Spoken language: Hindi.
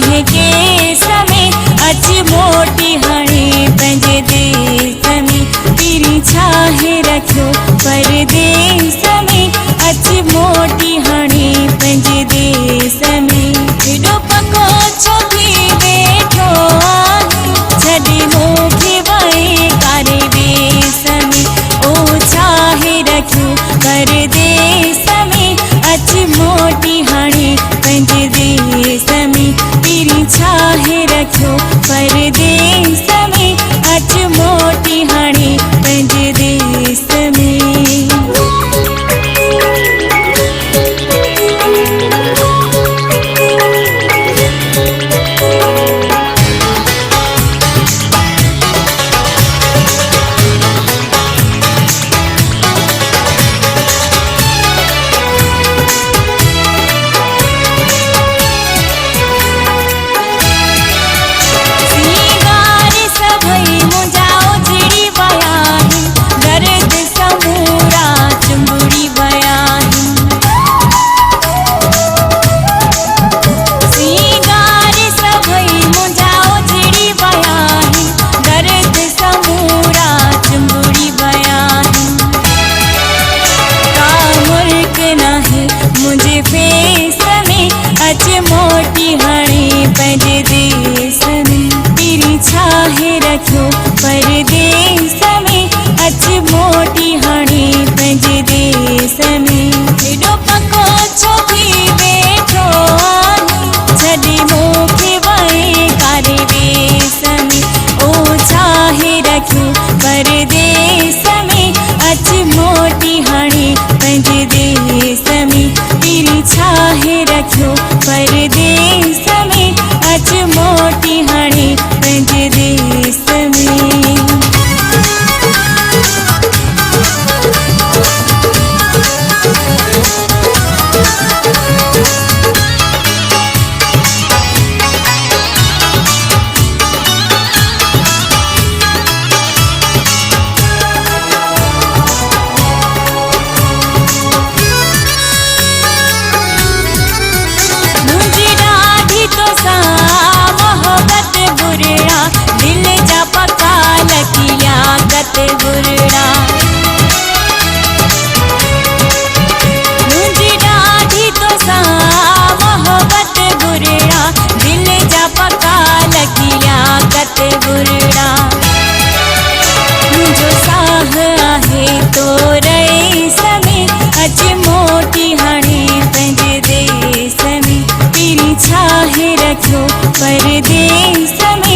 के समय अच मोटी हाणे पंहिंजे देश में पीरी छाहे रखियो परदेस में अच मोटी हाणे पंहिंजे देश में एॾो पको छो थी वेठो आहे छॾे मूंखे वए कारे देश में ओ छाहे रखियो परदेस में अच मोटी हाणे पंहिंजे देश में पीरी छाहे रखियो परदेस में अच मोटी हाणे पंहिंजे देश में। मुझे फेस में अच मोटी हाणे पंहिंजे देश में पीरी छाहे रखियो परदेस में अच मोटी हाणे पंहिंजे देश में एॾो पको छो थी वेठो आहे छॾे मूंखे वए कारे देश में ओ छाहे रखियो परदेस में अच मोटी हाणे पंहिंजे देश में पीरी छाहे रखियो परदेस में अच मोटी हाणे पंहिंजे देश में। दिल जा पका लकीला कत बुरड़ा मुझी ॾाढी तोसां मोहब्बत बुरड़ा दिल जा पका लकीला कत बुरड़ा मुझो साह आहे तो रईस में अच मोटी हाणे पंहिंजे देश में पीरी छाहे रखियो परदेस में